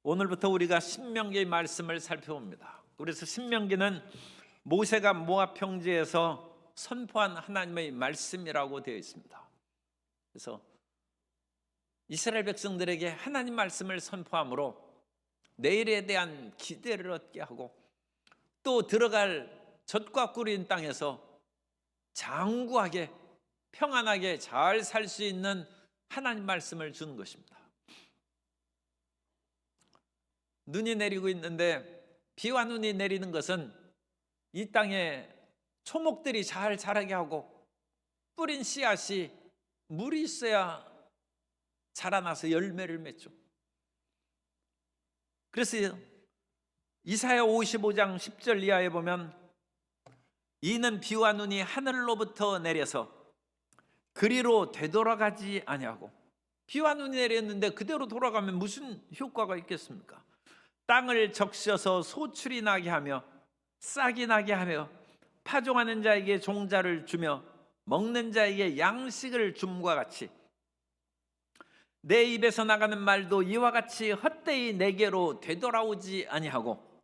오늘부터 우리가 신명기의 말씀을 살펴봅니다. 그래서 신명기는 모세가 모압 평지에서 선포한 하나님의 말씀이라고 되어 있습니다. 그래서 이스라엘 백성들에게 하나님 말씀을 선포함으로 내일에 대한 기대를 얻게 하고 또 들어갈 젖과 꿀인 땅에서 장구하게 평안하게 잘 살 수 있는 하나님 말씀을 주는 것입니다. 눈이 내리고 있는데 비와 눈이 내리는 것은 이 땅에 초목들이 잘 자라게 하고 뿌린 씨앗이 물이 있어야 자라나서 열매를 맺죠. 그래서 이사야 55장 10절 이하에 보면 이는 비와 눈이 하늘로부터 내려서 그리로 되돌아가지 아니하고, 비와 눈이 내렸는데 그대로 돌아가면 무슨 효과가 있겠습니까? 땅을 적셔서 소출이 나게 하며 싹이 나게 하며 파종하는 자에게 종자를 주며 먹는 자에게 양식을 줌과 같이 내 입에서 나가는 말도 이와 같이 헛되이 내게로 되돌아오지 아니하고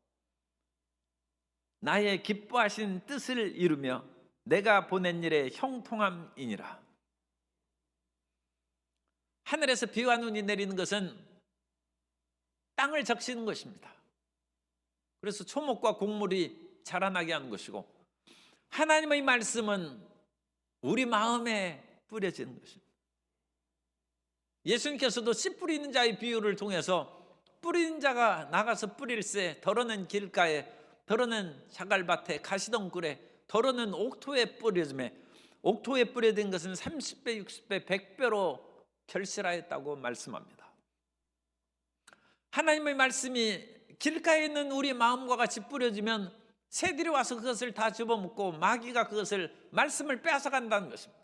나의 기뻐하신 뜻을 이루며 내가 보낸 일에 형통함이니라. 하늘에서 비와 눈이 내리는 것은 땅을 적시는 것입니다. 그래서 초목과 곡물이 자라나게 하는 것이고, 하나님의 말씀은 우리 마음에 뿌려지는 것입니다. 예수님께서도 씨 뿌리는 자의 비유를 통해서 뿌리는 자가 나가서 뿌릴새 더러는 길가에, 더러는 자갈밭에, 가시덩굴에, 더러는 옥토에 뿌려짐에 옥토에 뿌려진 것은 30배, 60배, 100배로 결실하였다고 말씀합니다. 하나님의 말씀이 길가에 있는 우리 마음과 같이 뿌려지면 새들이 와서 그것을 다 집어먹고 마귀가 그것을 말씀을 뺏어간다는 것입니다.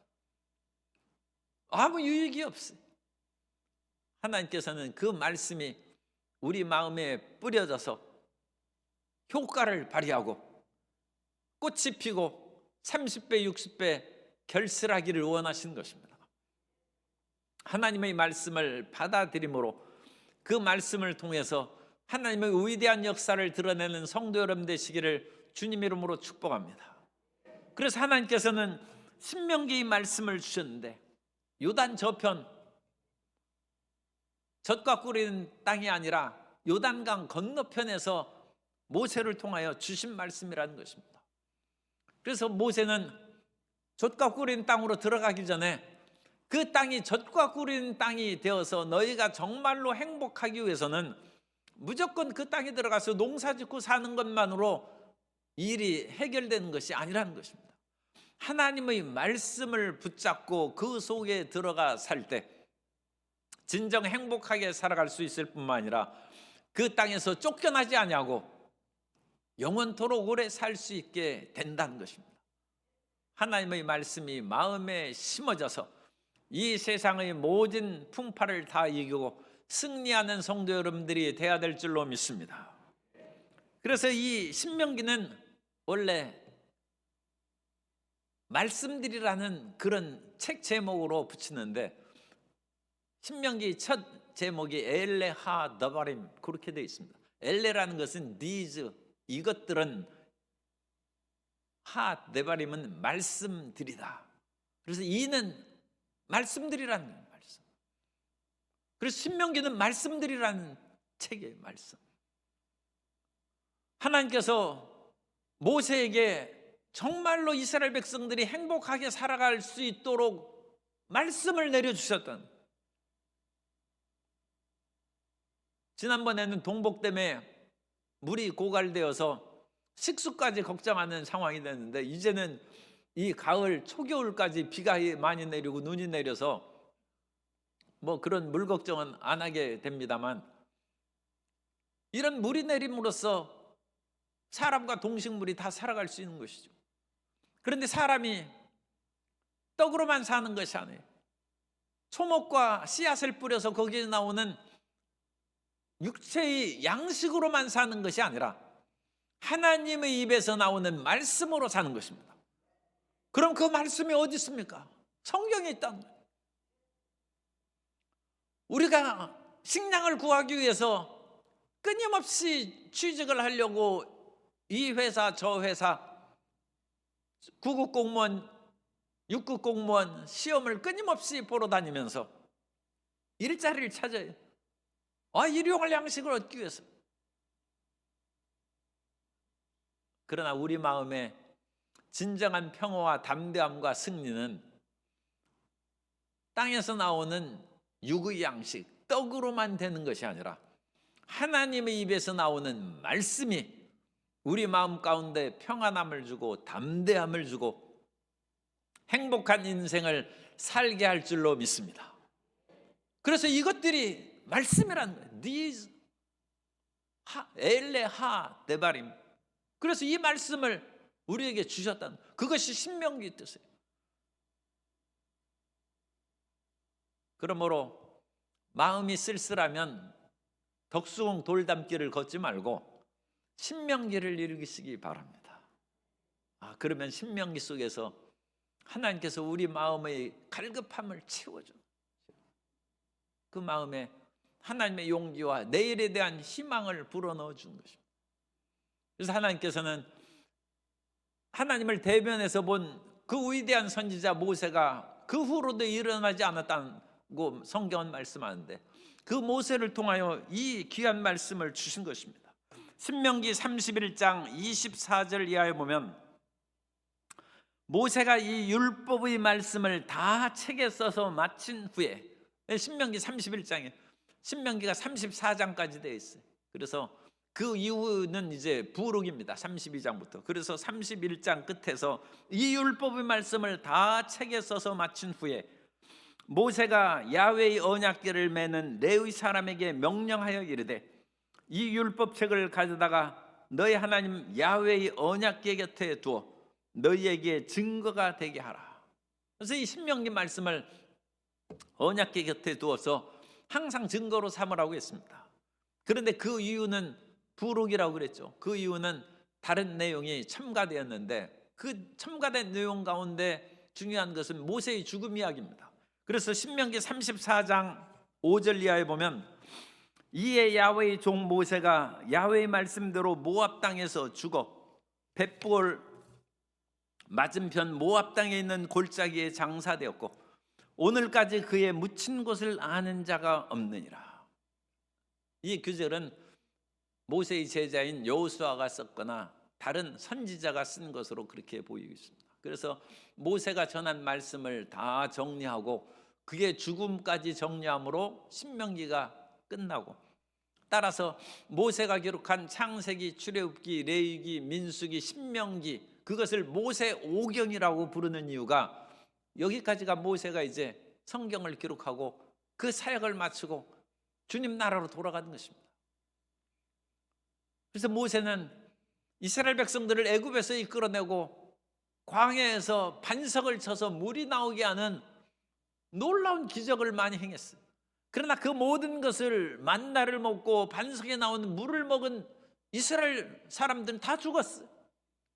아무 유익이 없어요. 하나님께서는 그 말씀이 우리 마음에 뿌려져서 효과를 발휘하고 꽃이 피고 30배, 60배 결실하기를 원하시는 것입니다. 하나님의 말씀을 받아들임으로 그 말씀을 통해서 하나님의 위대한 역사를 드러내는 성도 여러분 되시기를 주님 이름으로 축복합니다. 그래서 하나님께서는 신명기의 말씀을 주셨는데 요단 저편, 젖과 꿀인 땅이 아니라 요단강 건너편에서 모세를 통하여 주신 말씀이라는 것입니다. 그래서 모세는 젖과 꿀인 땅으로 들어가기 전에 그 땅이 젖과 꿀인 땅이 되어서 너희가 정말로 행복하기 위해서는 무조건 그 땅에 들어가서 농사짓고 사는 것만으로 일이 해결되는 것이 아니라는 것입니다. 하나님의 말씀을 붙잡고 그 속에 들어가 살 때 진정 행복하게 살아갈 수 있을 뿐만 아니라 그 땅에서 쫓겨나지 아니하고 영원토록 오래 살 수 있게 된다는 것입니다. 하나님의 말씀이 마음에 심어져서 이 세상의 모든 풍파를 다 이기고 승리하는 성도 여러분들이 되어야 될 줄로 믿습니다. 그래서 이 신명기는 원래 말씀들이라는 그런 책 제목으로 붙이는데 신명기 첫 제목이 엘레 하 너바림 그렇게 되어 있습니다. 엘레라는 것은 these, 이것들은, 하 네바림은 말씀들이다. 그래서 이는 말씀들이라는 말씀. 그래서 신명기는 말씀들이라는 책이에요. 말씀. 하나님께서 모세에게 정말로 이스라엘 백성들이 행복하게 살아갈 수 있도록 말씀을 내려주셨던, 지난번에는 동복 때문에 물이 고갈되어서 식수까지 걱정하는 상황이 됐는데 이제는 이 가을 초겨울까지 비가 많이 내리고 눈이 내려서 뭐 그런 물 걱정은 안 하게 됩니다만, 이런 물이 내림으로써 사람과 동식물이 다 살아갈 수 있는 것이죠. 그런데 사람이 떡으로만 사는 것이 아니에요. 초목과 씨앗을 뿌려서 거기에 나오는 육체의 양식으로만 사는 것이 아니라 하나님의 입에서 나오는 말씀으로 사는 것입니다. 그럼 그 말씀이 어디 있습니까? 성경에 있다는 거예요. 우리가 식량을 구하기 위해서 끊임없이 취직을 하려고 이 회사 저 회사 9급 공무원 6급 공무원 시험을 끊임없이 보러 다니면서 일자리를 찾아요. 일용할 양식을 얻기 위해서. 그러나 우리 마음에 진정한 평화와 담대함과 승리는 땅에서 나오는 육의 양식, 떡으로만 되는 것이 아니라 하나님의 입에서 나오는 말씀이 우리 마음 가운데 평안함을 주고 담대함을 주고 행복한 인생을 살게 할 줄로 믿습니다. 그래서 이것들이 말씀이란 거예요. These 엘레 하 데바림. 그래서 이 말씀을 우리에게 주셨다는, 그것이 신명기 뜻이에요. 그러므로 마음이 쓸쓸하면 덕수궁 돌담길을 걷지 말고 신명기를 읽으시기 바랍니다. 그러면 신명기 속에서 하나님께서 우리 마음의 갈급함을 채워줘요. 그 마음에 하나님의 용기와 내일에 대한 희망을 불어넣어 주는 것입니다. 그래서 하나님께서는 하나님을 대면해서 본 그 위대한 선지자 모세가 그 후로도 일어나지 않았다고 성경은 말씀하는데, 그 모세를 통하여 이 귀한 말씀을 주신 것입니다. 신명기 31장 24절 이하에 보면 모세가 이 율법의 말씀을 다 책에 써서 마친 후에, 신명기 31장에 신명기가 34장까지 되어 있어요. 그래서 그 이후는 이제 부록입니다. 32장부터. 그래서 31장 끝에서 이 율법의 말씀을 다 책에 써서 마친 후에 모세가 야훼의 언약궤를 메는 레위 사람에게 명령하여 이르되, 이 율법책을 가져다가 너희 하나님 야훼의 언약궤 곁에 두어 너희에게 증거가 되게 하라. 그래서 이 신명기 말씀을 언약궤 곁에 두어서 항상 증거로 삼으라고 했습니다. 그런데 그 이유는 부록이라고 그랬죠. 그 이유는 다른 내용이 첨가되었는데, 그 첨가된 내용 가운데 중요한 것은 모세의 죽음 이야기입니다. 그래서 신명기 34장 5절 이하에 보면, 이에 야훼의 종 모세가 야훼의 말씀대로 모압 땅에서 죽어 벳볼 맞은편 모압 땅에 있는 골짜기에 장사되었고 오늘까지 그의 묻힌 곳을 아는 자가 없느니라. 이 구절은 모세의 제자인 여호수아가 썼거나 다른 선지자가 쓴 것으로 그렇게 보이고 있습니다. 그래서 모세가 전한 말씀을 다 정리하고 그의 죽음까지 정리함으로 신명기가 끝나고, 따라서 모세가 기록한 창세기, 출애굽기, 레위기, 민수기, 신명기, 그것을 모세 오경이라고 부르는 이유가 여기까지가 모세가 이제 성경을 기록하고 그 사역을 마치고 주님 나라로 돌아가는 것입니다. 그래서 모세는 이스라엘 백성들을 애굽에서 이끌어내고 광야에서 반석을 쳐서 물이 나오게 하는 놀라운 기적을 많이 행했어요. 그러나 그 모든 것을 만나를 먹고 반석에 나오는 물을 먹은 이스라엘 사람들은 다 죽었어요.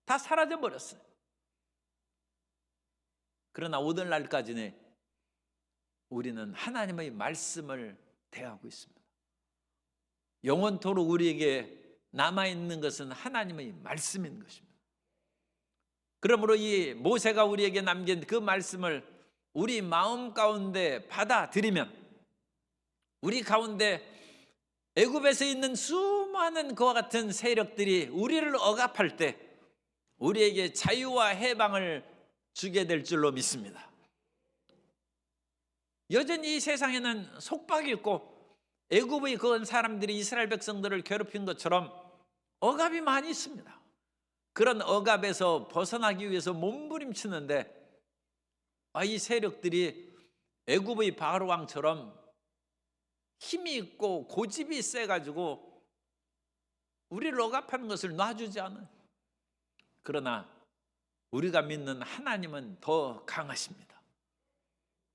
다 사라져버렸어요. 그러나 오늘날까지는 우리는 하나님의 말씀을 대하고 있습니다. 영원토록 우리에게 남아있는 것은 하나님의 말씀인 것입니다. 그러므로 이 모세가 우리에게 남긴 그 말씀을 우리 마음 가운데 받아들이면, 우리 가운데 애굽에서 있는 수많은 그와 같은 세력들이 우리를 억압할 때 우리에게 자유와 해방을 주게 될 줄로 믿습니다. 여전히 이 세상에는 속박이 있고 애굽의 그 사람들이 이스라엘 백성들을 괴롭힌 것처럼 억압이 많이 있습니다. 그런 억압에서 벗어나기 위해서 몸부림치는데 이 세력들이 애굽의 바로 왕처럼 힘이 있고 고집이 세가지고 우리를 억압하는 것을 놔주지 않아요. 그러나 우리가 믿는 하나님은 더 강하십니다.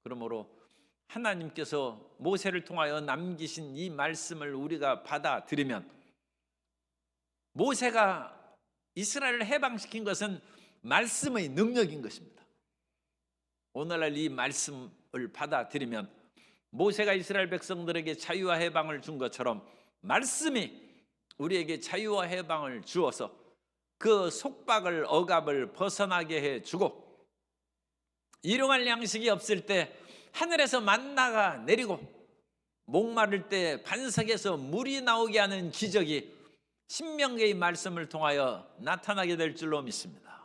그러므로 하나님께서 모세를 통하여 남기신 이 말씀을 우리가 받아들이면, 모세가 이스라엘을 해방시킨 것은 말씀의 능력인 것입니다. 오늘날 이 말씀을 받아들이면 모세가 이스라엘 백성들에게 자유와 해방을 준 것처럼 말씀이 우리에게 자유와 해방을 주어서 그 속박을 억압을 벗어나게 해주고, 일용할 양식이 없을 때 하늘에서 만나가 내리고, 목마를 때 반석에서 물이 나오게 하는 기적이 신명기의 말씀을 통하여 나타나게 될 줄로 믿습니다.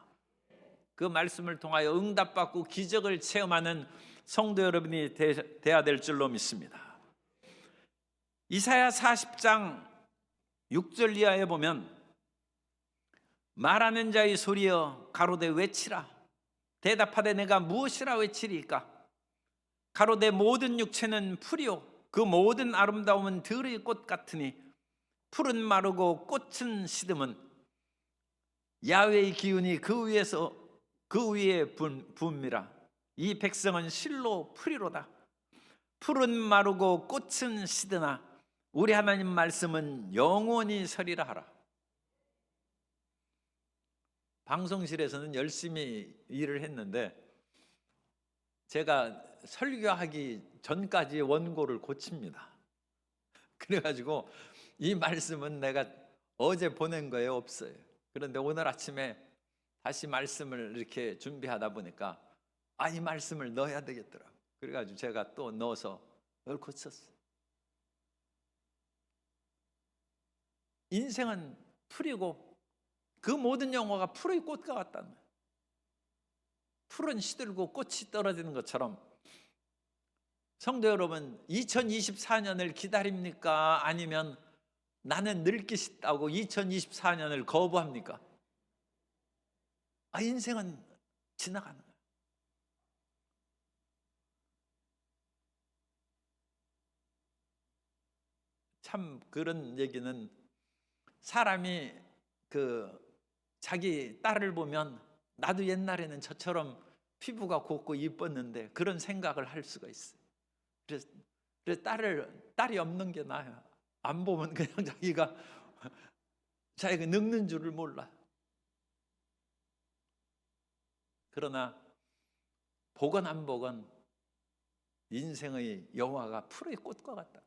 그 말씀을 통하여 응답받고 기적을 체험하는 성도 여러분이 돼야 될 줄로 믿습니다. 이사야 40장 6절 이하에 보면, 말하는 자의 소리여 가로되 외치라. 대답하되 내가 무엇이라 외치리까? 가로되 모든 육체는 풀이요 그 모든 아름다움은 들의 꽃 같으니 풀은 마르고 꽃은 시듬은 야훼의 기운이 그 위에 부음이라. 이 백성은 실로 풀이로다. 풀은 마르고 꽃은 시드나 우리 하나님 말씀은 영원히 서리라 하라. 방송실에서는 열심히 일을 했는데 제가 설교하기 전까지 원고를 고칩니다. 그래가지고 이 말씀은 내가 어제 보낸 거에 없어요. 그런데 오늘 아침에 다시 말씀을 이렇게 준비하다 보니까 이 말씀을 넣어야 되겠더라고요. 그래가지고 제가 또 넣어서 그걸 고쳤어요. 인생은 풀이고 그 모든 영화가 풀의 꽃과 같다는 거예요. 풀은 시들고 꽃이 떨어지는 것처럼 성도 여러분, 2024년을 기다립니까? 아니면 나는 늙기 싫다고 2024년을 거부합니까? 인생은 지나가는 거예요. 참 그런 얘기는 사람이 자기 딸을 보면 나도 옛날에는 저처럼 피부가 곱고 이뻤는데 그런 생각을 할 수가 있어요. 그래서 딸이 없는 게 나아요. 안 보면 그냥 자기가 늙는 줄을 몰라. 그러나 복은 안 복은 인생의 영화가 풀의 꽃과 같다.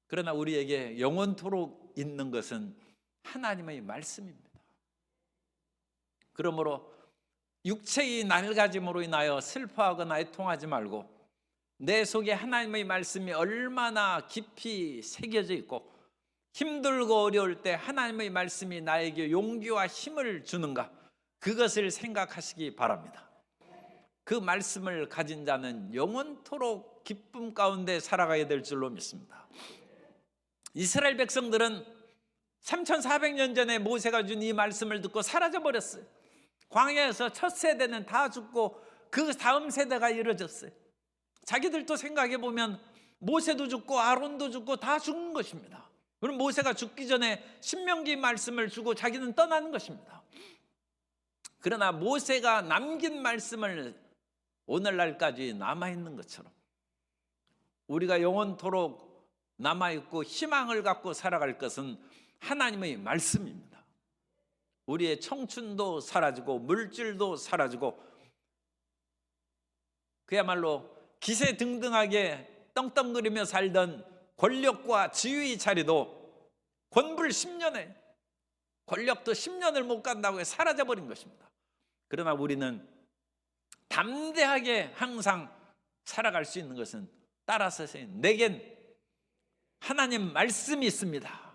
그러나 우리에게 영원토록 있는 것은 하나님의 말씀입니다. 그러므로 육체의 낡아짐으로 인하여 슬퍼하거나 애통하지 말고 내 속에 하나님의 말씀이 얼마나 깊이 새겨져 있고 힘들고 어려울 때 하나님의 말씀이 나에게 용기와 힘을 주는가, 그것을 생각하시기 바랍니다. 그 말씀을 가진 자는 영원토록 기쁨 가운데 살아가야 될 줄로 믿습니다. 이스라엘 백성들은 3400년 전에 모세가 준 이 말씀을 듣고 사라져버렸어요. 광야에서 첫 세대는 다 죽고 그 다음 세대가 이루어졌어요. 자기들도 생각해 보면 모세도 죽고 아론도 죽고 다 죽는 것입니다. 그럼 모세가 죽기 전에 신명기 말씀을 주고 자기는 떠나는 것입니다. 그러나 모세가 남긴 말씀을 오늘날까지 남아있는 것처럼 우리가 영원토록 남아있고 희망을 갖고 살아갈 것은 하나님의 말씀입니다. 우리의 청춘도 사라지고 물질도 사라지고 그야말로 기세등등하게 떵떵거리며 살던 권력과 지위의 자리도 권불 10년에 권력도 10년을 못 간다고 해서 사라져버린 것입니다. 그러나 우리는 담대하게 항상 살아갈 수 있는 것은 따라서 내겐 하나님 말씀이 있습니다.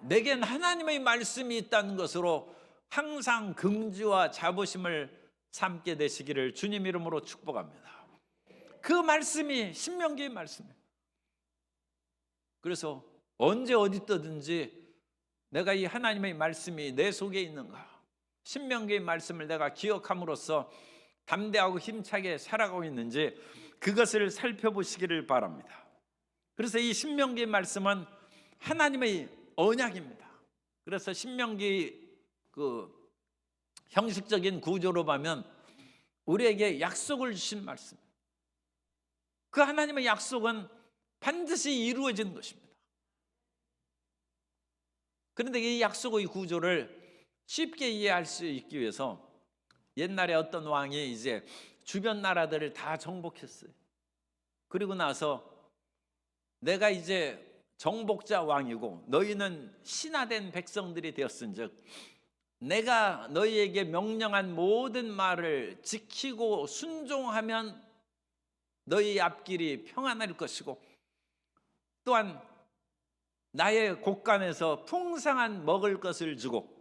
내겐 하나님의 말씀이 있다는 것으로 항상 긍지와 자부심을 삼게 되시기를 주님 이름으로 축복합니다. 그 말씀이 신명기의 말씀이에요. 그래서 언제 어디 떠든지 내가 이 하나님의 말씀이 내 속에 있는가, 신명기의 말씀을 내가 기억함으로써 담대하고 힘차게 살아가고 있는지 그것을 살펴보시기를 바랍니다. 그래서 이 신명기의 말씀은 하나님의 언약입니다. 그래서 신명기 형식적인 구조로 보면 우리에게 약속을 주신 말씀, 그 하나님의 약속은 반드시 이루어지는 것입니다. 그런데 이 약속의 구조를 쉽게 이해할 수 있기 위해서 옛날에 어떤 왕이 이제 주변 나라들을 다 정복했어요. 그리고 나서 내가 이제 정복자 왕이고 너희는 신하된 백성들이 되었은즉 내가 너희에게 명령한 모든 말을 지키고 순종하면 너희 앞길이 평안할 것이고 또한 나의 곳간에서 풍성한 먹을 것을 주고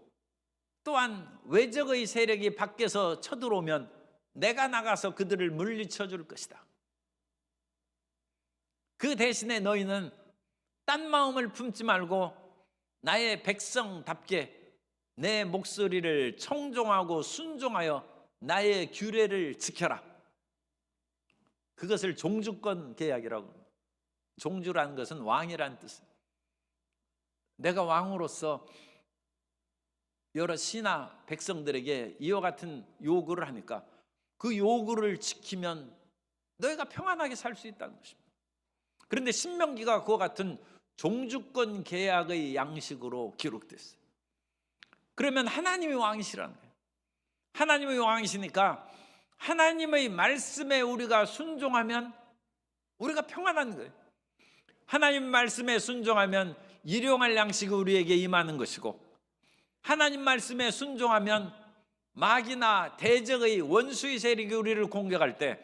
또한 외적의 세력이 밖에서 쳐들어오면 내가 나가서 그들을 물리쳐 줄 것이다. 그 대신에 너희는 딴 마음을 품지 말고 나의 백성답게 내 목소리를 청종하고 순종하여 나의 규례를 지켜라. 그것을 종주권 계약이라고 합니다. 종주라는 것은 왕이라는 뜻이에요. 내가 왕으로서 여러 신하 백성들에게 이와 같은 요구를 하니까 그 요구를 지키면 너희가 평안하게 살 수 있다는 것입니다. 그런데 신명기가 그와 같은 종주권 계약의 양식으로 기록됐어요. 그러면 하나님이 왕이시라는 거예요. 하나님의 왕이시니까 하나님의 말씀에 우리가 순종하면 우리가 평안한 거예요. 하나님 말씀에 순종하면 일용할 양식이 우리에게 임하는 것이고 하나님 말씀에 순종하면 마귀나 대적의 원수의 세력이 우리를 공격할 때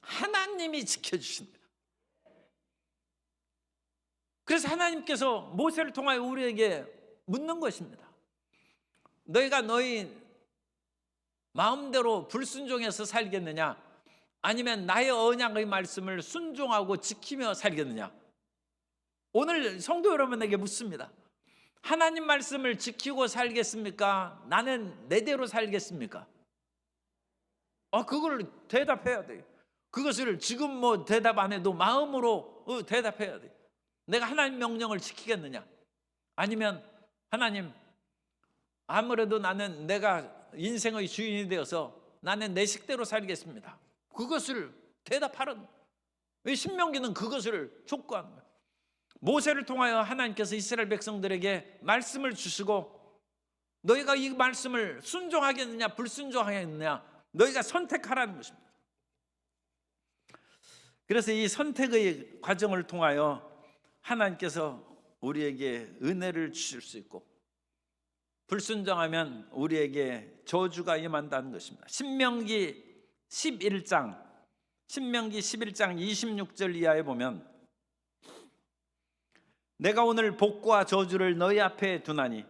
하나님이 지켜주신다. 그래서 하나님께서 모세를 통하여 우리에게 묻는 것입니다. 너희가 너희 마음대로 불순종해서 살겠느냐 아니면 나의 언약의 말씀을 순종하고 지키며 살겠느냐. 오늘 성도 여러분에게 묻습니다. 하나님 말씀을 지키고 살겠습니까? 나는 내대로 살겠습니까? 그걸 대답해야 돼요. 그것을 지금 뭐 대답 안 해도 마음으로 대답해야 돼요. 내가 하나님 명령을 지키겠느냐 아니면 하나님 아무래도 나는 내가 인생의 주인이 되어서 나는 내 식대로 살겠습니다. 그것을 대답하라는 거예요. 신명기는 그것을 촉구하는 거예요. 모세를 통하여 하나님께서 이스라엘 백성들에게 말씀을 주시고 너희가 이 말씀을 순종하겠느냐 불순종하겠느냐 너희가 선택하라는 것입니다. 그래서 이 선택의 과정을 통하여 하나님께서 우리에게 은혜를 주실 수 있고 불순종하면 우리에게 저주가 임한다는 것입니다. 신명기 11장 26절 이하에 보면 내가 오늘 복과 저주를 너희 앞에 두나니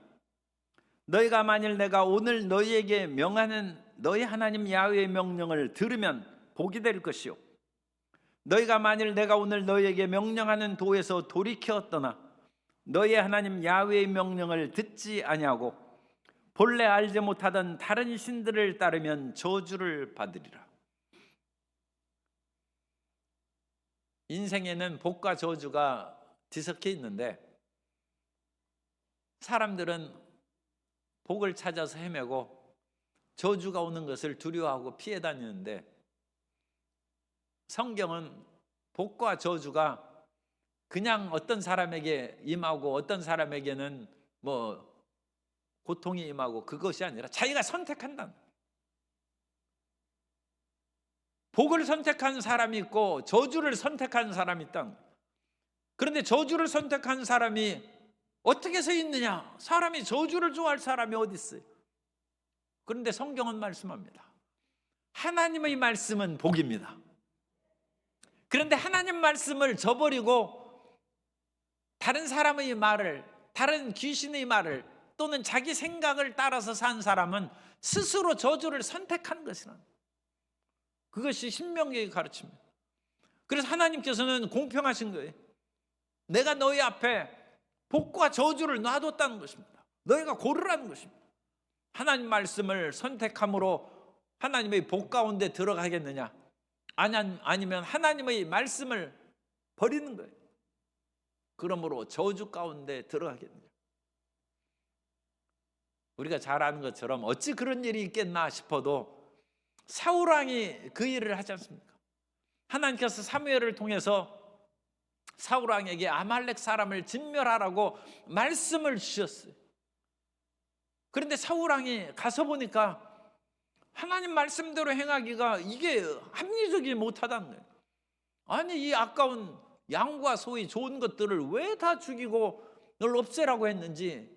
너희가 만일 내가 오늘 너희에게 명하는 너희 하나님 야훼의 명령을 들으면 복이 될 것이요 너희가 만일 내가 오늘 너희에게 명령하는 도에서 돌이켜 떠나 너희 하나님 야훼의 명령을 듣지 아니하고 본래 알지 못하던 다른 신들을 따르면 저주를 받으리라. 인생에는 복과 저주가 뒤섞여 있는데 사람들은 복을 찾아서 헤매고 저주가 오는 것을 두려워하고 피해 다니는데 성경은 복과 저주가 그냥 어떤 사람에게 임하고 어떤 사람에게는 뭐 고통이 임하고 그것이 아니라 자기가 선택한다. 복을 선택한 사람이 있고 저주를 선택한 사람이 있다. 그런데 저주를 선택한 사람이 어떻게 서 있느냐? 사람이 저주를 좋아할 사람이 어디 있어요? 그런데 성경은 말씀합니다. 하나님의 말씀은 복입니다. 그런데 하나님 말씀을 저버리고 다른 사람의 말을, 다른 귀신의 말을 또는 자기 생각을 따라서 산 사람은 스스로 저주를 선택한 것이라. 그것이 신명기의 가르침입니다. 그래서 하나님께서는 공평하신 거예요. 내가 너희 앞에 복과 저주를 놔뒀다는 것입니다. 너희가 고르라는 것입니다. 하나님 말씀을 선택함으로 하나님의 복 가운데 들어가겠느냐 아니면 하나님의 말씀을 버리는 거예요. 그러므로 저주 가운데 들어가겠느냐. 우리가 잘 아는 것처럼 어찌 그런 일이 있겠나 싶어도 사울왕이 그 일을 하지 않습니까? 하나님께서 사무엘을 통해서 사울왕에게 아말렉 사람을 진멸하라고 말씀을 주셨어요. 그런데 사울왕이 가서 보니까 하나님 말씀대로 행하기가 이게 합리적이 못하다는 거예요. 아니 이 아까운 양과 소의 좋은 것들을 왜 다 죽이고 널 없애라고 했는지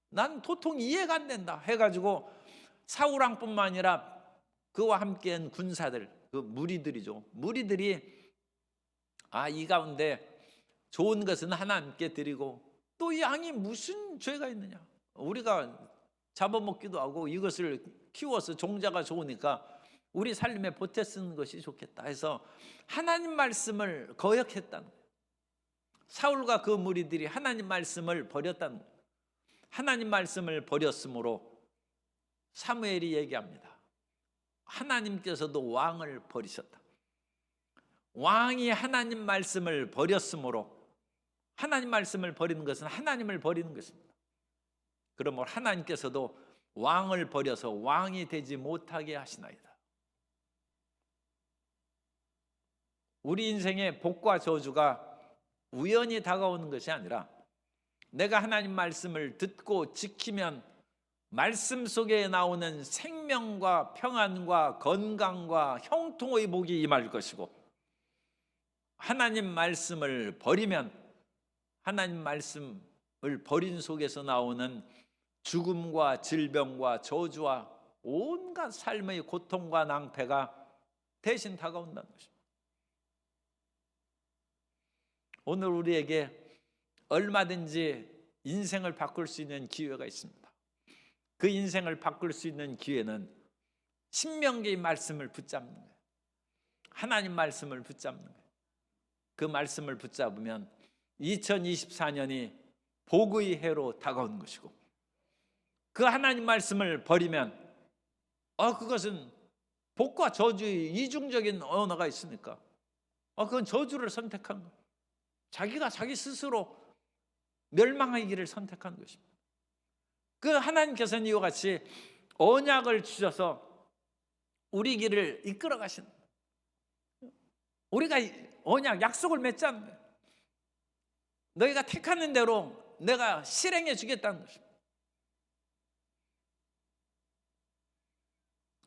난 도통 이해가 안 된다 해가지고 사울 왕뿐만 아니라 그와 함께한 군사들, 그 무리들이죠. 무리들이 이 가운데 좋은 것은 하나님께 드리고 또 이 양이 무슨 죄가 있느냐, 우리가 잡아먹기도 하고 이것을 키워서 종자가 좋으니까 우리 살림에 보태 쓰는 것이 좋겠다 해서 하나님 말씀을 거역했다는 거예요. 사울과 그 무리들이 하나님 말씀을 버렸다는 거예요. 하나님 말씀을 버렸으므로 사무엘이 얘기합니다. 하나님께서도 왕을 버리셨다. 왕이 하나님 말씀을 버렸으므로, 하나님 말씀을 버리는 것은 하나님을 버리는 것입니다. 그러므로 하나님께서도 왕을 버려서 왕이 되지 못하게 하시나이다. 우리 인생의 복과 저주가 우연히 다가오는 것이 아니라 내가 하나님 말씀을 듣고 지키면 말씀 속에 나오는 생명과 평안과 건강과 형통의 복이 임할 것이고, 하나님 말씀을 버리면 하나님 말씀을 버린 속에서 나오는 죽음과 질병과 저주와 온갖 삶의 고통과 낭패가 대신 다가온다는 것입니다. 오늘 우리에게 얼마든지 인생을 바꿀 수 있는 기회가 있습니다. 그 인생을 바꿀 수 있는 기회는 신명기의 말씀을 붙잡는 거예요. 하나님 말씀을 붙잡는 거예요. 그 말씀을 붙잡으면 2024년이 복의 해로 다가오는 것이고, 그 하나님 말씀을 버리면 그것은 복과 저주의 이중적인 언어가 있으니까 그건 저주를 선택한 거예요. 자기가 자기 스스로 멸망의 길을 선택한 것입니다. 그 하나님께서는 이와 같이 언약을 주셔서 우리 길을 이끌어 가시는, 우리가 언약, 약속을 맺자는 거예요. 너희가 택하는 대로 내가 실행해 주겠다는 것입니다.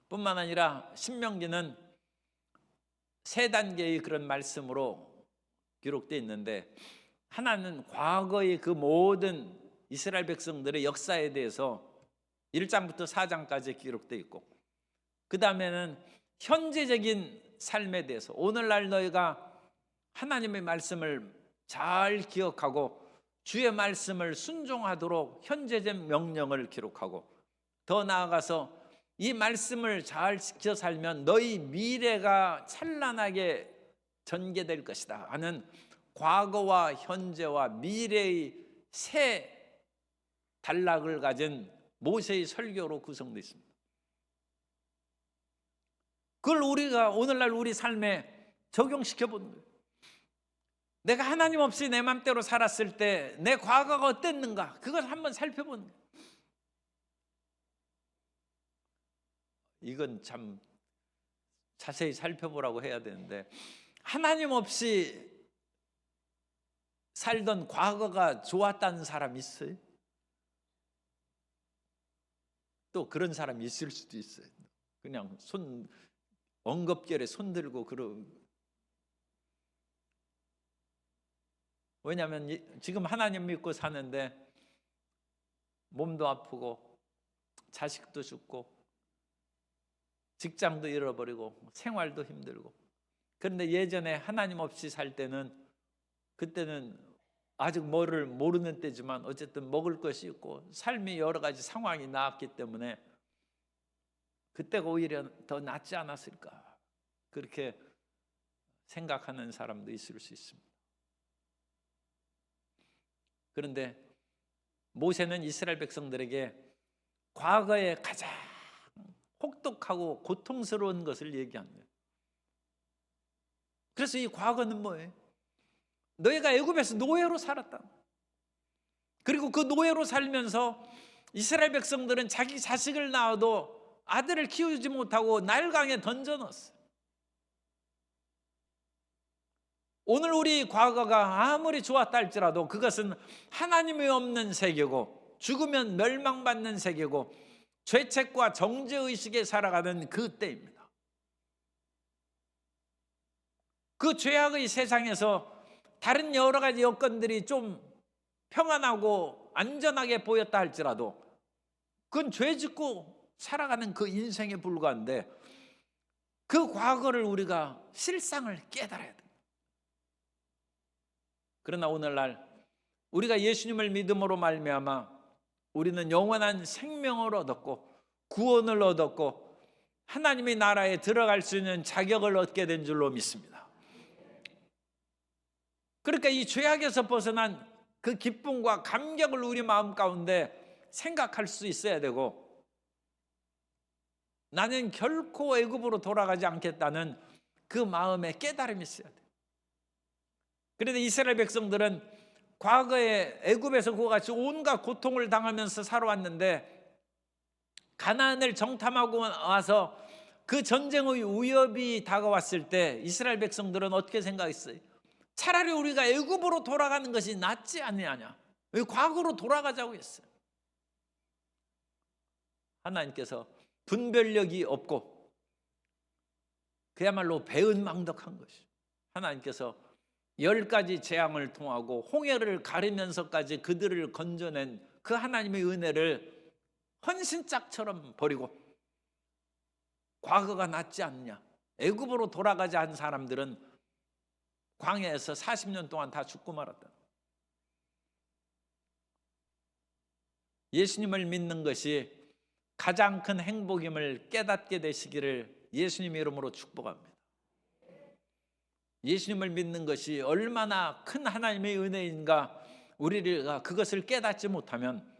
뿐만 아니라 신명기는 세 단계의 그런 말씀으로 기록되어 있는데, 하나는 과거의 그 모든 이스라엘 백성들의 역사에 대해서 1장부터 4장까지 기록되어 있고, 그 다음에는 현재적인 삶에 대해서 오늘날 너희가 하나님의 말씀을 잘 기억하고 주의 말씀을 순종하도록 현재적 명령을 기록하고, 더 나아가서 이 말씀을 잘 지켜 살면 너희 미래가 찬란하게 전개될 것이다 하는 과거와 현재와 미래의 세 단락을 가진 모세의 설교로 구성되어 있습니다. 그걸 우리가 오늘날 우리 삶에 적용시켜 보는 거예요. 내가 하나님 없이 내 맘대로 살았을 때 내 과거가 어땠는가, 그걸 한번 살펴보는 거예요. 이건 참 자세히 살펴보라고 해야 되는데, 하나님 없이 살던 과거가 좋았다는 사람 있어요? 또 그런 사람이 있을 수도 있어요. 그냥 엉겁결에 손 들고 왜냐하면 지금 하나님 믿고 사는데 몸도 아프고 자식도 죽고 직장도 잃어버리고 생활도 힘들고, 그런데 예전에 하나님 없이 살 때는, 그때는 아직 뭐를 모르는 때지만 어쨌든 먹을 것이 있고 삶이 여러 가지 상황이 나았기 때문에 그때가 오히려 더 낫지 않았을까, 그렇게 생각하는 사람도 있을 수 있습니다. 그런데 모세는 이스라엘 백성들에게 과거에 가장 혹독하고 고통스러운 것을 얘기한 거예요. 그래서 이 과거는 뭐예요? 너희가 애굽에서 노예로 살았다. 그리고 그 노예로 살면서 이스라엘 백성들은 자기 자식을 낳아도 아들을 키우지 못하고 나일강에 던져넣었어요. 오늘 우리 과거가 아무리 좋았다 할지라도 그것은 하나님이 없는 세계고 죽으면 멸망받는 세계고 죄책과 정죄의식에 살아가는 그 때입니다. 그 죄악의 세상에서 다른 여러 가지 여건들이 좀 평안하고 안전하게 보였다 할지라도 그건 죄 짓고 살아가는 그 인생에 불과한데, 그 과거를 우리가 실상을 깨달아야 돼. 그러나 오늘날 우리가 예수님을 믿음으로 말미암아 우리는 영원한 생명을 얻었고 구원을 얻었고 하나님의 나라에 들어갈 수 있는 자격을 얻게 된 줄로 믿습니다. 그러니까 이 죄악에서 벗어난 그 기쁨과 감격을 우리 마음 가운데 생각할 수 있어야 되고, 나는 결코 애굽으로 돌아가지 않겠다는 그 마음의 깨달음이 있어야 돼. 그런데 이스라엘 백성들은 과거에 애굽에서 그와 같이 온갖 고통을 당하면서 살아왔는데, 가나안을 정탐하고 와서 그 전쟁의 위협이 다가왔을 때 이스라엘 백성들은 어떻게 생각했어요? 차라리 우리가 애굽으로 돌아가는 것이 낫지 않느냐, 과거로 돌아가자고 했어요. 하나님께서 분별력이 없고 그야말로 배은망덕한 것이죠. 하나님께서 10가지 재앙을 통하고 홍해를 가르면서까지 그들을 건져낸 그 하나님의 은혜를 헌신짝처럼 버리고 과거가 낫지 않느냐, 애굽으로 돌아가지 않은 사람들은 광야에서 40년 동안 다 죽고 말았다. 예수님을 믿는 것이 가장 큰 행복임을 깨닫게 되시기를 예수님의 이름으로 축복합니다. 예수님을 믿는 것이 얼마나 큰 하나님의 은혜인가, 우리가 그것을 깨닫지 못하면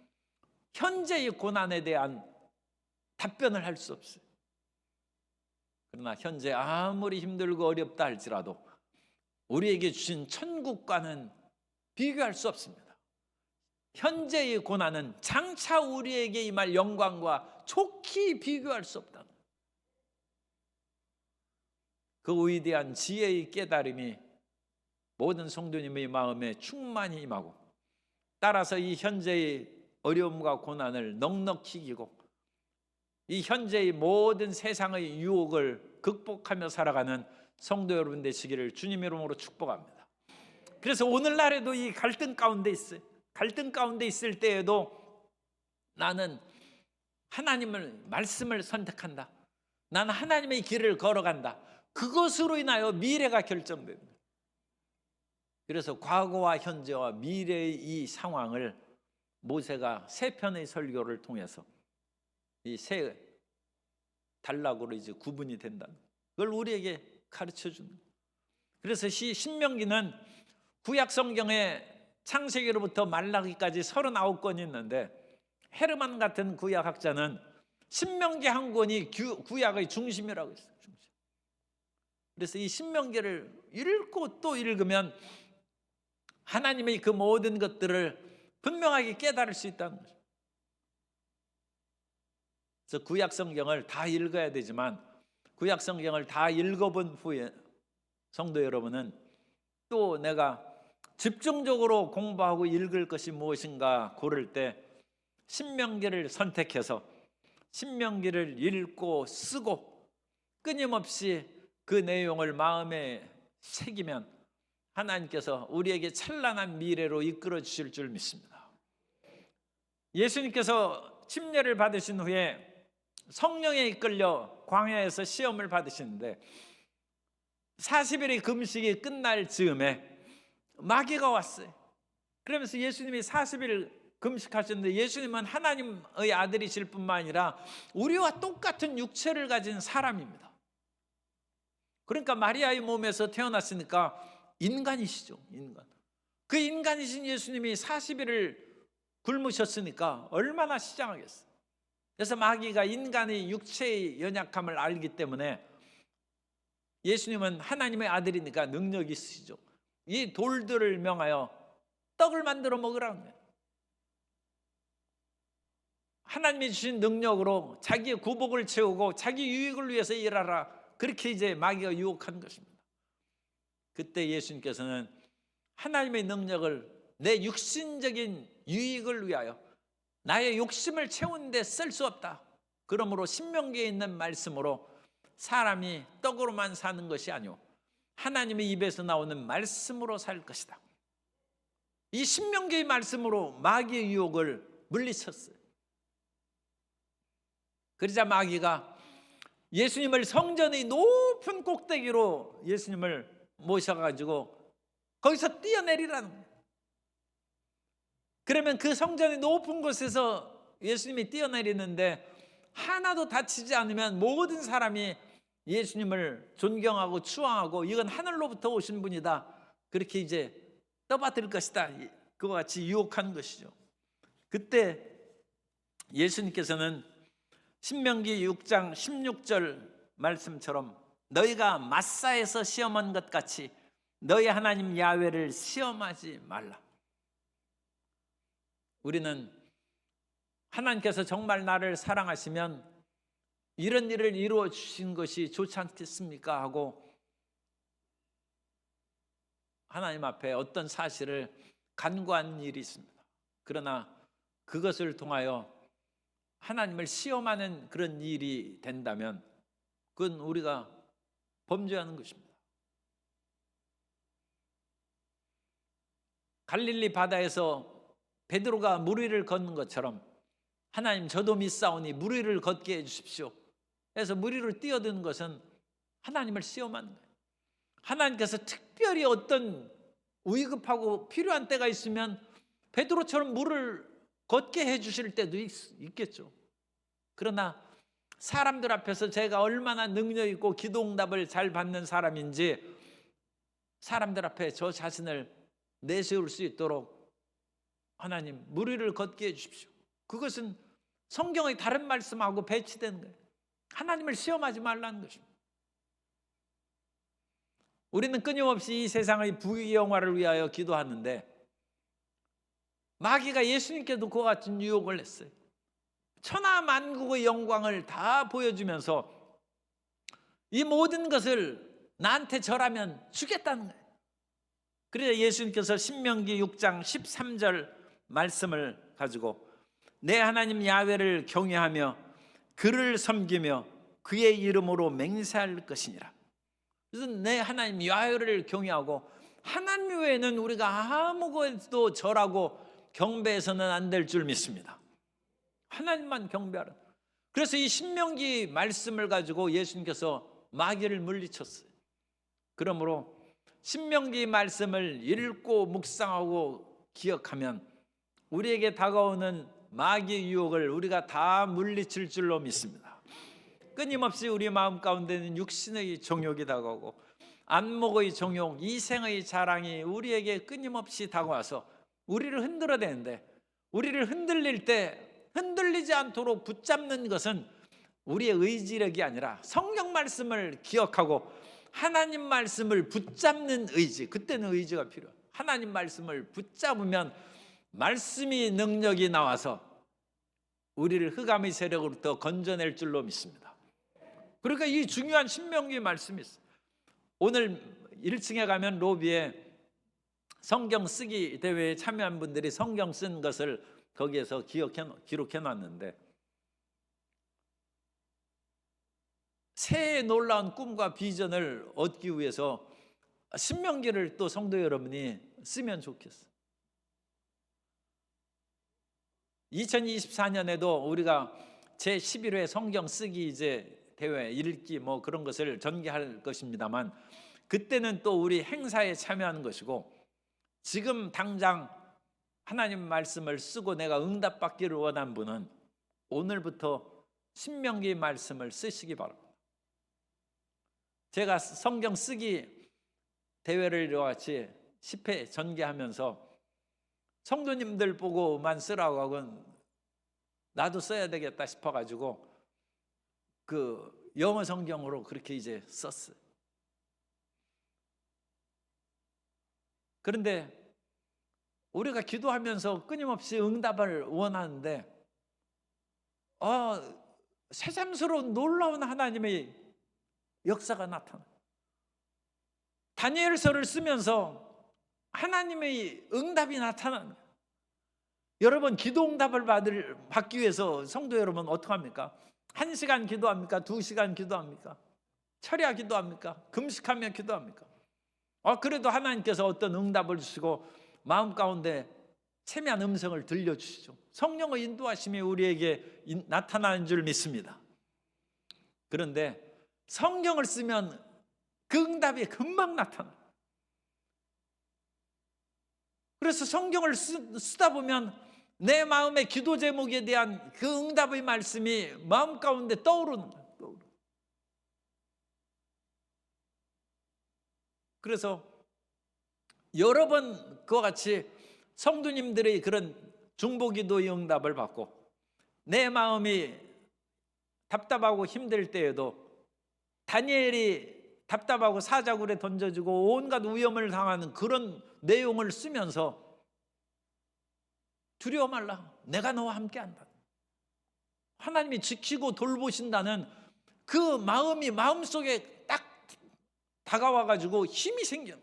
현재의 고난에 대한 답변을 할 수 없어요. 그러나 현재 아무리 힘들고 어렵다 할지라도 우리에게 주신 천국과는 비교할 수 없습니다. 현재의 고난은 장차 우리에게 임할 영광과 족히 비교할 수 없다. 그 위대한 지혜의 깨달음이 모든 성도님의 마음에 충만히 임하고, 따라서 이 현재의 어려움과 고난을 넉넉히 이기고 이 현재의 모든 세상의 유혹을 극복하며 살아가는 성도 여러분 되시기를 주님의 이름으로 축복합니다. 그래서 오늘날에도 이 갈등 가운데 있어요. 갈등 가운데 있을 때에도 나는 하나님을 말씀을 선택한다, 나는 하나님의 길을 걸어간다, 그것으로 인하여 미래가 결정됩니다. 그래서 과거와 현재와 미래의 이 상황을 모세가 세 편의 설교를 통해서 이 세 단락으로 이제 구분이 된다는 그걸 우리에게 가르쳐 주는. 그래서 신명기는 구약 성경에 창세기로부터 말라기까지 39권이 있는데, 헤르만 같은 구약학자는 신명기 한 권이 구약의 중심이라고 했어요. 중심. 그래서 이 신명기를 읽고 또 읽으면 하나님의 그 모든 것들을 분명하게 깨달을 수 있다는 거죠. 그래서 구약 성경을 다 읽어야 되지만, 구약 성경을 다 읽어본 후에 성도 여러분은 또 내가 집중적으로 공부하고 읽을 것이 무엇인가 고를 때 신명기를 선택해서 신명기를 읽고 쓰고 끊임없이 그 내용을 마음에 새기면 하나님께서 우리에게 찬란한 미래로 이끌어 주실 줄 믿습니다. 예수님께서 침례를 받으신 후에 성령에 이끌려 광야에서 시험을 받으시는데 40일의 금식이 끝날 즈음에 마귀가 왔어요. 그러면서 예수님이 40일 금식하셨는데, 예수님은 하나님의 아들이실 뿐만 아니라 우리와 똑같은 육체를 가진 사람입니다. 그러니까 마리아의 몸에서 태어났으니까 인간이시죠. 인간. 그 인간이신 예수님이 40일을 굶으셨으니까 얼마나 시장하겠어요. 그래서 마귀가 인간의 육체의 연약함을 알기 때문에 예수님은 하나님의 아들이니까 능력이 있으시죠. 이 돌들을 명하여 떡을 만들어 먹으라는 거예요. 하나님이 주신 능력으로 자기의 구복을 채우고 자기 유익을 위해서 일하라, 그렇게 이제 마귀가 유혹한 것입니다. 그때 예수님께서는 하나님의 능력을 내 육신적인 유익을 위하여 나의 욕심을 채우는데 쓸 수 없다. 그러므로 신명기에 있는 말씀으로 사람이 떡으로만 사는 것이 아니오 하나님의 입에서 나오는 말씀으로 살 것이다. 이 신명기의 말씀으로 마귀의 유혹을 물리쳤어요. 그러자 마귀가 예수님을 성전의 높은 꼭대기로 예수님을 모셔가지고 거기서 뛰어내리라는 거예요. 그러면 그 성전의 높은 곳에서 예수님이 뛰어내리는데 하나도 다치지 않으면 모든 사람이 예수님을 존경하고 추앙하고 이건 하늘로부터 오신 분이다, 그렇게 이제 떠받들 것이다, 그와 같이 유혹한 것이죠. 그때 예수님께서는 신명기 6장 16절 말씀처럼 너희가 마사에서 시험한 것 같이 너희 하나님 야훼를 시험하지 말라. 우리는 하나님께서 정말 나를 사랑하시면 이런 일을 이루어 주신 것이 좋지 않겠습니까 하고 하나님 앞에 어떤 사실을 간구한 일이 있습니다. 그러나 그것을 통하여 하나님을 시험하는 그런 일이 된다면 그건 우리가 범죄하는 것입니다. 갈릴리 바다에서 베드로가 물 위를 걷는 것처럼 하나님 저도 믿사오니 물 위를 걷게 해주십시오 해서 물 위를 뛰어드는 것은 하나님을 시험하는 거예요. 하나님께서 특별히 어떤 위급하고 필요한 때가 있으면 베드로처럼 물을 걷게 해주실 때도 있겠죠. 그러나 사람들 앞에서 제가 얼마나 능력 있고 기도응답을 잘 받는 사람인지 사람들 앞에 저 자신을 내세울 수 있도록 하나님 물 위를 걷게 해주십시오. 그것은 성경의 다른 말씀하고 배치되는 거예요. 하나님을 시험하지 말라는 것입니다. 우리는 끊임없이 이 세상의 부귀영화를 위하여 기도하는데 마귀가 예수님께도 그와 같은 유혹을 했어요. 천하만국의 영광을 다 보여주면서 이 모든 것을 나한테 절하면 주겠다는 거예요. 그래서 예수님께서 신명기 6장 13절 말씀을 가지고 내 하나님 야훼를 경외하며 그를 섬기며 그의 이름으로 맹세할 것이니라. 그래서 내 하나님 야훼를 경외하고 하나님 외에는 우리가 아무것도 절하고 경배해서는 안 될 줄 믿습니다. 하나님만 경배하라. 그래서 이 신명기 말씀을 가지고 예수님께서 마귀를 물리쳤어요. 그러므로 신명기 말씀을 읽고 묵상하고 기억하면 우리에게 다가오는 마귀의 유혹을 우리가 다 물리칠 줄로 믿습니다. 끊임없이 우리 마음 가운데는 육신의 정욕이 다가오고 안목의 정욕, 이생의 자랑이 우리에게 끊임없이 다가와서 우리를 흔들어대는데 우리를 흔들릴 때 흔들리지 않도록 붙잡는 것은 우리의 의지력이 아니라 성경 말씀을 기억하고 하나님 말씀을 붙잡는 의지, 그때는 의지가 필요해요. 하나님 말씀을 붙잡으면 말씀이 능력이 나와서 우리를 흑암의 세력으로부터 건져낼 줄로 믿습니다. 그러니까 이 중요한 신명기 말씀이 있어요. 오늘 1층에 가면 로비에 성경 쓰기 대회에 참여한 분들이 성경 쓴 것을 거기에서 기록해 놨는데 새해의 놀라운 꿈과 비전을 얻기 위해서 신명기를 또 성도 여러분이 쓰면 좋겠어요. 2024년에도 우리가 제11회 성경 쓰기 이제 대회 읽기 뭐 그런 것을 전개할 것입니다만 그때는 또 우리 행사에 참여하는 것이고 지금 당장 하나님 말씀을 쓰고 내가 응답받기를 원하는 분은 오늘부터 신명기 말씀을 쓰시기 바랍니다. 제가 성경 쓰기 대회를 이와 같이 10회 전개하면서 성도님들 보고만 쓰라고 하고 나도 써야 되겠다 싶어가지고 그 영어 성경으로 그렇게 이제 썼어요. 그런데 우리가 기도하면서 끊임없이 응답을 원하는데 새삼스러운 놀라운 하나님의 역사가 나타나. 다니엘서를 쓰면서 하나님의 응답이 나타나는 거예요. 여러분 기도 응답을 받기 위해서 성도 여러분 어떻게 합니까? 1시간 기도합니까? 2시간 기도합니까? 철야 기도합니까? 금식하며 기도합니까? 그래도 하나님께서 어떤 응답을 주시고 마음 가운데 세미한 음성을 들려주시죠. 성령의 인도하심이 우리에게 나타나는 줄 믿습니다. 그런데 성경을 쓰면 그 응답이 금방 나타나요. 그래서 성경을 쓰다 보면 내 마음의 기도 제목에 대한 그 응답의 말씀이 마음 가운데 떠오르는 거예요. 그래서 여러 번 그와 같이 성도님들의 그런 중보기도의 응답을 받고 내 마음이 답답하고 힘들 때에도 다니엘이 답답하고 사자굴에 던져지고 온갖 위험을 당하는 그런 내용을 쓰면서 두려워 말라, 내가 너와 함께한다, 하나님이 지키고 돌보신다는 그 마음이 마음속에 딱 다가와가지고 힘이 생겨요.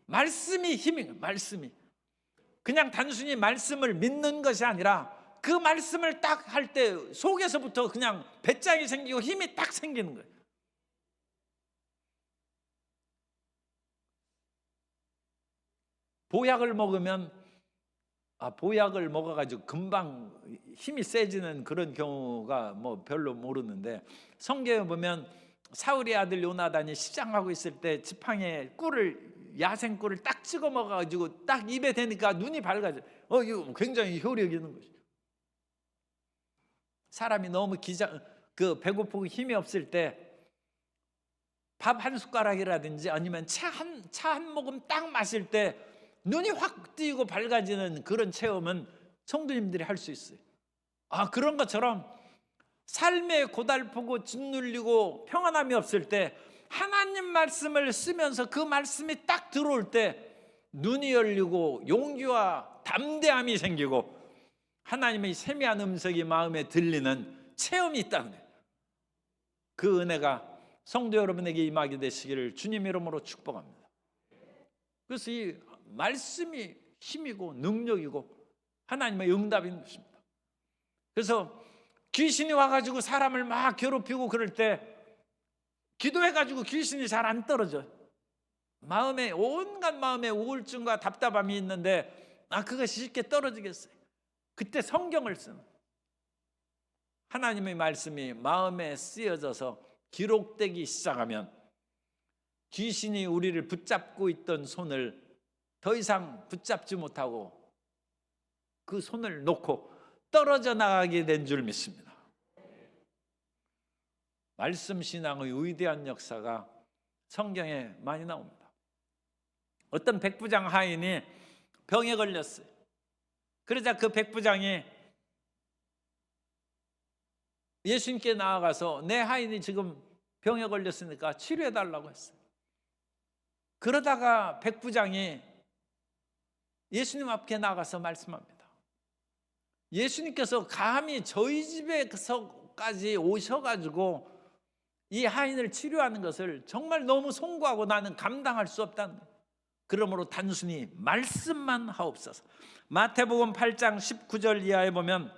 말씀이 힘인 거예요. 말씀이 그냥 단순히 말씀을 믿는 것이 아니라 그 말씀을 딱 할 때 속에서부터 그냥 배짱이 생기고 힘이 딱 생기는 거예요. 보약을 먹으면 보약을 먹어가지고 금방 힘이 세지는 그런 경우가 뭐 별로 모르는데, 성경에 보면 사울의 아들 요나단이 시장하고 있을 때 지팡이에 야생 꿀을 딱 찍어 먹어가지고 딱 입에 대니까 눈이 밝아져. 이거 굉장히 효력이 있는 것이죠. 사람이 너무 배고프고 힘이 없을 때 밥 한 숟가락이라든지 아니면 차 한 모금 딱 마실 때 눈이 확 뜨이고 밝아지는 그런 체험은 성도님들이 할 수 있어요. 그런 것처럼 삶에 고달프고 짓눌리고 평안함이 없을 때 하나님 말씀을 쓰면서 그 말씀이 딱 들어올 때 눈이 열리고 용기와 담대함이 생기고 하나님의 세미한 음성이 마음에 들리는 체험이 있다는 거예요. 그 은혜가 성도 여러분에게 임하게 되시기를 주님 이름으로 축복합니다. 그래서 이 말씀이 힘이고 능력이고 하나님의 응답인 것입니다. 그래서 귀신이 와가지고 사람을 막 괴롭히고 그럴 때 기도해가지고 귀신이 잘 안 떨어져요. 온갖 마음의 우울증과 답답함이 있는데 그것이 쉽게 떨어지겠어요? 그때 성경을 쓰는 하나님의 말씀이 마음에 쓰여져서 기록되기 시작하면 귀신이 우리를 붙잡고 있던 손을 더 이상 붙잡지 못하고 그 손을 놓고 떨어져 나가게 된 줄 믿습니다. 말씀 신앙의 위대한 역사가 성경에 많이 나옵니다. 어떤 백부장 하인이 병에 걸렸어요. 그러자 그 백부장이 예수님께 나아가서 내 하인이 지금 병에 걸렸으니까 치료해달라고 했어요. 그러다가 백부장이 예수님 앞에 나가서 말씀합니다. 예수님께서 감히 저희 집에서까지 오셔가지고 이 하인을 치료하는 것을 정말 너무 송구하고 나는 감당할 수 없다는 거예요. 그러므로 단순히 말씀만 하옵소서. 마태복음 8장 19절 이하에 보면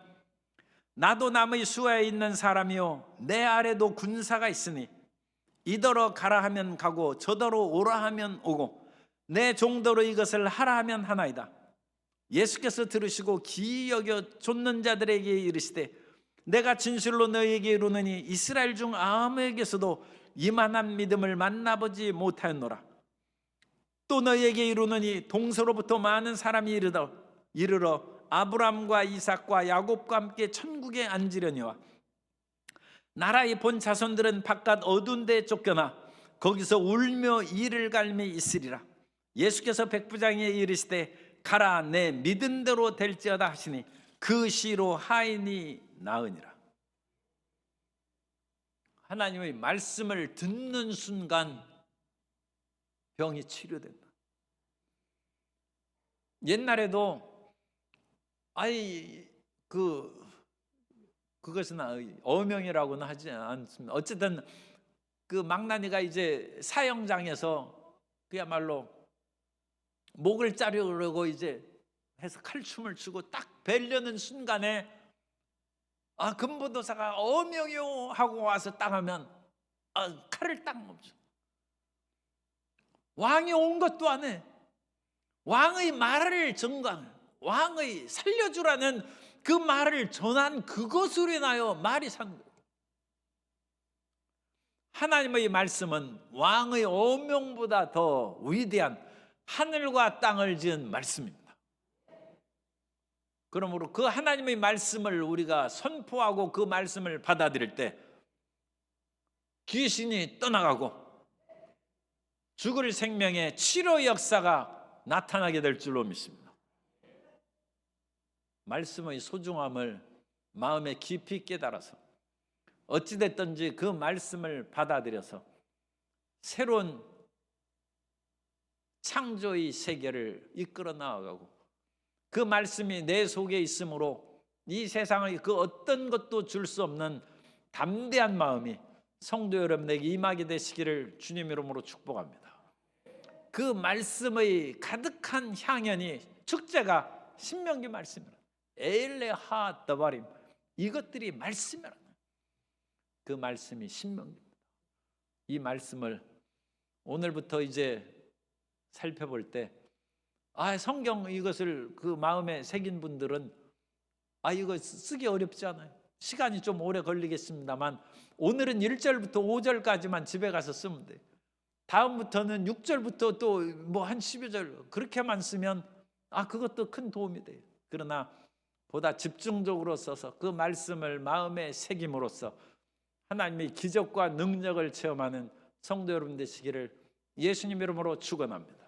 나도 남의 수하에 있는 사람이요 내 아래도 군사가 있으니 이더러 가라 하면 가고 저더러 오라 하면 오고 내 종도로 이것을 하라 하면 하나이다. 예수께서 들으시고 기이 여겨 좇는 자들에게 이르시되 내가 진실로 너희에게 이르노니 이스라엘 중 아무에게서도 이만한 믿음을 만나보지 못하였노라. 또 너희에게 이르노니 동서로부터 많은 사람이 이르러 아브람과 이삭과 야곱과 함께 천국에 앉으려니와 나라의 본 자손들은 바깥 어두운 데에 쫓겨나 거기서 울며 이를 갈미 있으리라. 예수께서 백부장에게 이르시되 가라 내 믿은 대로 될지어다 하시니 그 시로 하인이 나으니라. 하나님의 말씀을 듣는 순간 병이 치료된다. 옛날에도 그것은 어명이라고는 하지 않습니다. 어쨌든 그 망나니가 이제 사형장에서 그야말로 목을 자르려고 이제 해서 칼춤을 추고 딱 벨려는 순간에 금보도사가 어명이요 하고 와서 딱 하면 칼을 딱 멈춰. 왕이 온 것도 안 해. 왕의 말을 전강, 왕의 살려주라는 그 말을 전한 그것으로 인하여 말이 산 거예요. 하나님의 말씀은 왕의 오명보다 더 위대한 하늘과 땅을 지은 말씀입니다. 그러므로 그 하나님의 말씀을 우리가 선포하고 그 말씀을 받아들일 때 귀신이 떠나가고 죽을 생명의 치료 역사가 나타나게 될 줄로 믿습니다. 말씀의 소중함을 마음에 깊이 깨달아서 어찌됐든지 그 말씀을 받아들여서 새로운 창조의 세계를 이끌어 나아가고 그 말씀이 내 속에 있으므로 이 세상의 그 어떤 것도 줄 수 없는 담대한 마음이 성도 여러분에게 임하게 되시기를 주님 이름으로 축복합니다. 그 말씀의 가득한 향연이 축제가 신명기 말씀이라 엘레하 더바림, 이것들이 말씀이라. 그 말씀이 신명기입니다. 이 말씀을 오늘부터 이제 살펴볼 때 성경 이것을 그 마음에 새긴 분들은 이거 쓰기 어렵지 않아요. 시간이 좀 오래 걸리겠습니다만 오늘은 1절부터 5절까지만 집에 가서 쓰면 돼요. 다음부터는 6절부터 또 뭐 한 10여 절 그렇게만 쓰면 그것도 큰 도움이 돼요. 그러나 보다 집중적으로 써서 그 말씀을 마음에 새김으로써 하나님의 기적과 능력을 체험하는 성도 여러분 되시기를 예수님 이름으로 축원합니다.